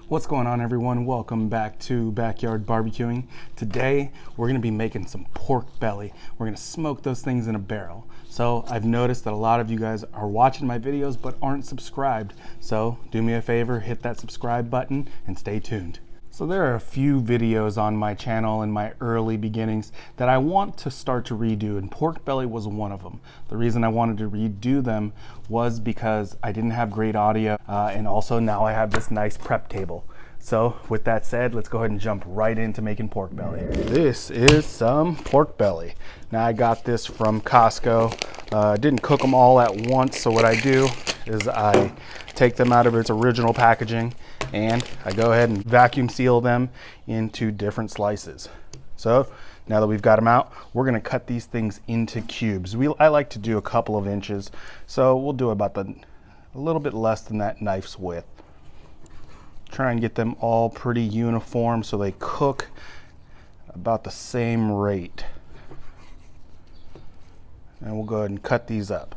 What's going on, everyone? Welcome back to Backyard Barbecuing. Today we're going to be making some pork belly. We're going to smoke those things in a barrel. So I've noticed that a lot of you guys are watching my videos but aren't subscribed. So do me a favor, hit that subscribe button and stay tuned. So there are a few videos on my channel in my early beginnings that I want to start to redo, and pork belly was one of them. The reason I wanted to redo them was because I didn't have great audio, and also now I have this nice prep table. So with that said, let's go ahead and jump right into making pork belly. This is some pork belly. Now I got this from Costco. Didn't cook them all at once, so what I do is I take them out of its original packaging and I go ahead and vacuum seal them into different slices. So now that we've got them out, we're gonna cut these things into cubes. I like to do a couple of inches, so we'll do about a little bit less than that knife's width. Try and get them all pretty uniform so they cook about the same rate. And we'll go ahead and cut these up.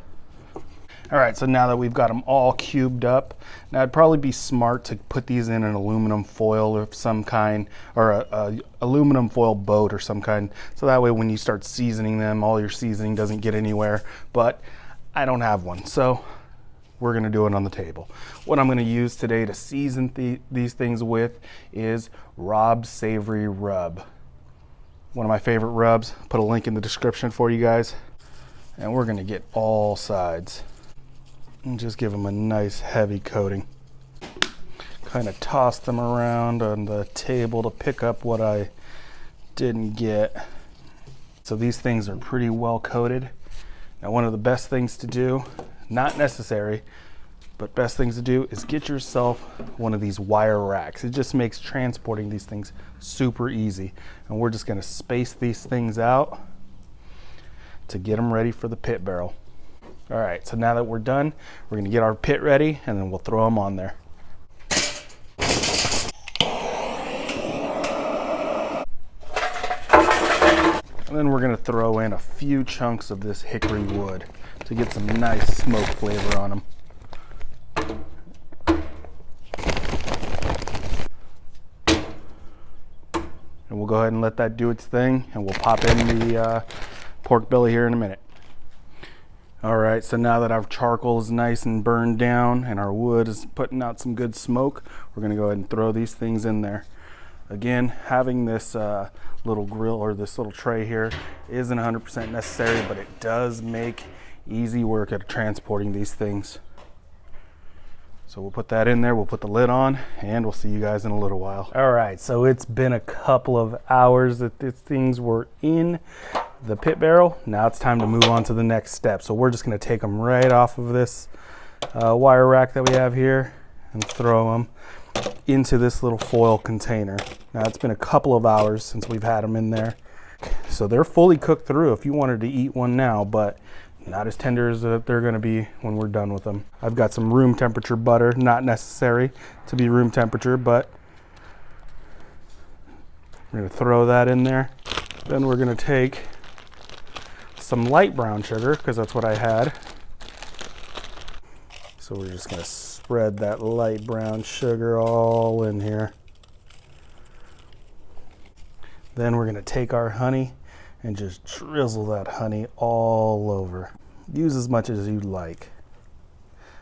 All right, so now that we've got them all cubed up, now it'd probably be smart to put these in an aluminum foil of some kind, or a aluminum foil boat or some kind, so that way when you start seasoning them, all your seasoning doesn't get anywhere, but I don't have one, so we're gonna do it on the table. What I'm gonna use today to season these things with is Rob's Savory Rub. One of my favorite rubs. Put a link in the description for you guys. And we're gonna get all sides and just give them a nice heavy coating. Kind of toss them around on the table to pick up what I didn't get. So these things are pretty well coated. Now one of the best things to do, not necessary, but best things to do is get yourself one of these wire racks. It just makes transporting these things super easy. And we're just gonna space these things out to get them ready for the pit barrel. All right, so now that we're done, we're gonna get our pit ready and then we'll throw them on there. And then we're gonna throw in a few chunks of this hickory wood to get some nice smoke flavor on them. And we'll go ahead and let that do its thing, and we'll pop in the pork belly here in a minute. All right, so now that our charcoal is nice and burned down and our wood is putting out some good smoke, we're gonna go ahead and throw these things in there. Again, having this little grill or this little tray here isn't 100% necessary, but it does make easy work at transporting these things. So we'll put that in there, we'll put the lid on, and we'll see you guys in a little while. All right, so it's been a couple of hours that these things were in the pit barrel. Now it's time to move on to the next step. So we're just gonna take them right off of this wire rack that we have here and throw them into this little foil container. Now it's been a couple of hours since we've had them in there. So they're fully cooked through if you wanted to eat one now, but not as tender as they're gonna be when we're done with them. I've got some room temperature butter, not necessary to be room temperature, but we're gonna throw that in there. Then we're gonna take some light brown sugar, because that's what I had. So we're just gonna spread that light brown sugar all in here. Then we're gonna take our honey and just drizzle that honey all over. Use as much as you'd like.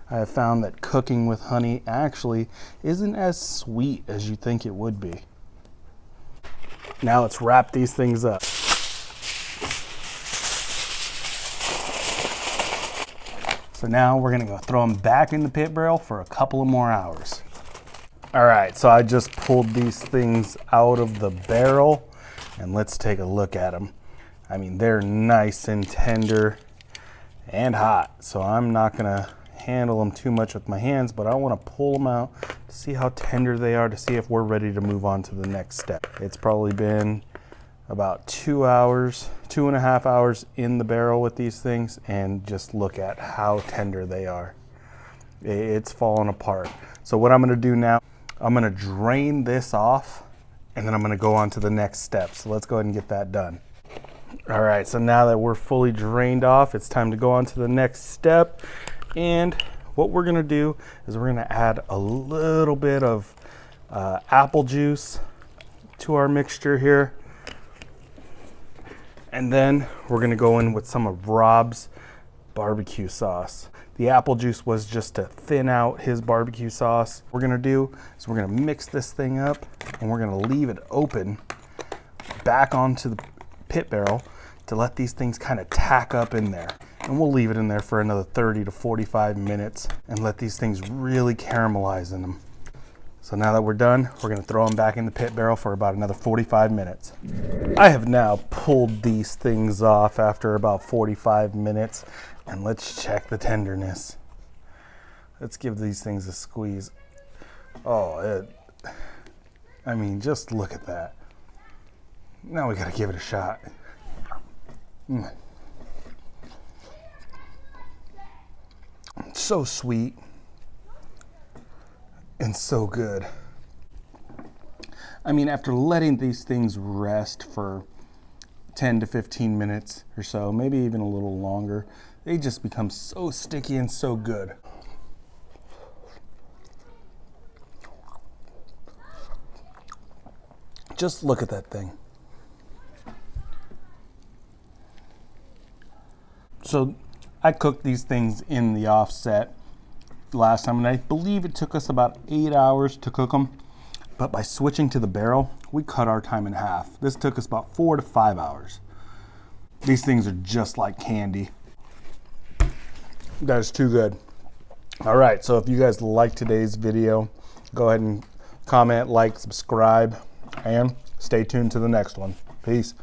I have found that cooking with honey actually isn't as sweet as you think it would be. Now let's wrap these things up. So now we're gonna go throw them back in the pit barrel for a couple of more hours. All right, so I just pulled these things out of the barrel and let's take a look at them. I mean, they're nice and tender and hot, so I'm not gonna handle them too much with my hands, but I wanna pull them out to see how tender they are, to see if we're ready to move on to the next step. It's probably been about 2 hours, 2.5 hours in the barrel with these things, and just look at how tender they are. It's falling apart. So what I'm gonna do now, I'm gonna drain this off and then I'm gonna go on to the next step. So let's go ahead and get that done. All right, so now that we're fully drained off, it's time to go on to the next step. And what we're gonna do is we're gonna add a little bit of apple juice to our mixture here. And then we're gonna go in with some of Rob's barbecue sauce. The apple juice was just to thin out his barbecue sauce. What we're gonna do is we're gonna mix this thing up and we're gonna leave it open back onto the pit barrel to let these things kind of tack up in there. And we'll leave it in there for another 30 to 45 minutes and let these things really caramelize in them. So now that we're done, we're gonna throw them back in the pit barrel for about another 45 minutes. I have now pulled these things off after about 45 minutes, and let's check the tenderness. Let's give these things a squeeze. Oh, I mean, just look at that. Now we gotta give it a shot. So sweet and so good. I mean, after letting these things rest for 10 to 15 minutes or so, maybe even a little longer, they just become so sticky and so good. Just look at that thing. So I cooked these things in the offset last time, and I believe it took us about 8 hours to cook them. But by switching to the barrel, we cut our time in half. This took us about 4 to 5 hours. These things are just like candy. That is too good. All right, so if you guys like today's video, go ahead and comment, like, subscribe, and stay tuned to the next one. Peace.